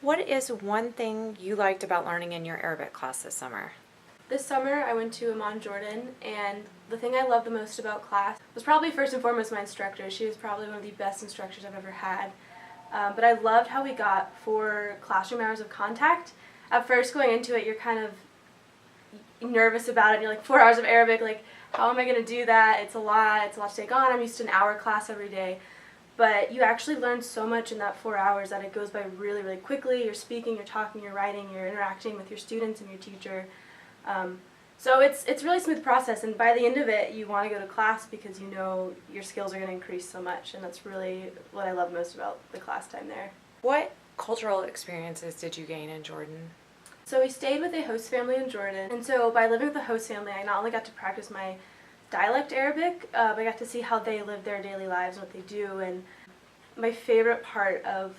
What is one thing you liked about learning in your Arabic class this summer? This summer I went to Amman, Jordan, and the thing I loved the most about class was probably first and foremost my instructor. She was probably one of the best instructors I've ever had. But I loved how we got 4 classroom hours of contact. At first going into it, you're kind of nervous about it. You're like, 4 hours of Arabic, like, how am I going to do that? It's a lot to take on. I'm used to an hour class every day. But you actually learn so much in that 4 hours that it goes by really, really quickly. You're speaking, you're talking, you're writing, you're interacting with your students and your teacher. So it's a really smooth process, and by the end of it, you want to go to class because you know your skills are going to increase so much, and that's really what I love most about the class time there. What cultural experiences did you gain in Jordan? So we stayed with a host family in Jordan, and so by living with the host family, I not only got to practice my dialect Arabic, but I got to see how they live their daily lives and what they do. And my favorite part of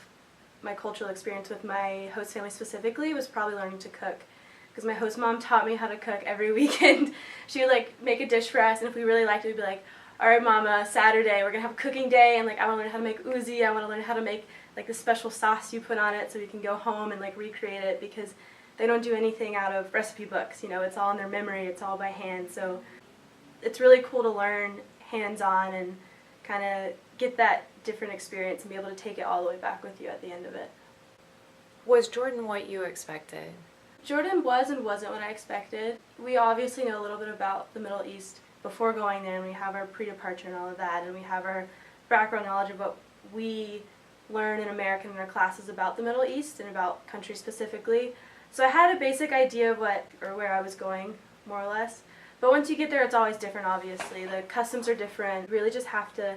my cultural experience with my host family specifically was probably learning to cook. Because my host mom taught me how to cook every weekend. She would make a dish for us, and if we really liked it, we'd be like, all right mama, Saturday we're going to have a cooking day, and I want to learn how to make uzi, I want to learn how to make the special sauce you put on it so we can go home and recreate it, because they don't do anything out of recipe books, it's all in their memory, it's all by hand. So it's really cool to learn hands-on and kind of get that different experience and be able to take it all the way back with you at the end of it. Was Jordan what you expected? Jordan was and wasn't what I expected. We obviously know a little bit about the Middle East before going there, and we have our pre-departure and all of that, and we have our background knowledge of what we learn in America in our classes about the Middle East and about countries specifically. So I had a basic idea of where I was going, more or less. But once you get there, it's always different, obviously. The customs are different. You really just have to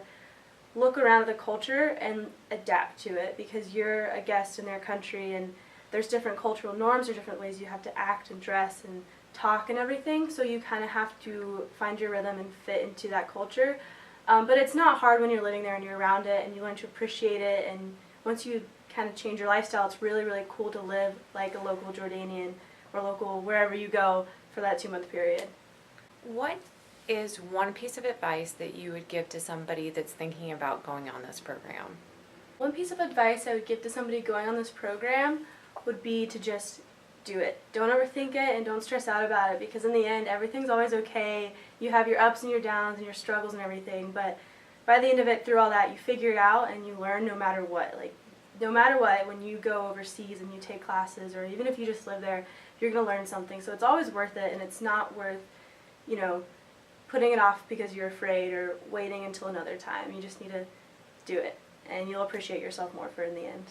look around at the culture and adapt to it, because you're a guest in their country, and there's different cultural norms, or different ways you have to act and dress and talk and everything, so you kind of have to find your rhythm and fit into that culture. But it's not hard when you're living there and you're around it and you learn to appreciate it, and once you kind of change your lifestyle, it's really, really cool to live like a local Jordanian or local wherever you go for that 2-month period. What is one piece of advice that you would give to somebody that's thinking about going on this program? One piece of advice I would give to somebody going on this program would be to just do it. Don't overthink it and don't stress out about it, because in the end everything's always okay. You have your ups and your downs and your struggles and everything, but by the end of it, through all that, you figure it out and you learn no matter what. No matter what, when you go overseas and you take classes, or even if you just live there, you're going to learn something. So it's always worth it, and it's not worth, putting it off because you're afraid or waiting until another time. You just need to do it, and you'll appreciate yourself more for it in the end.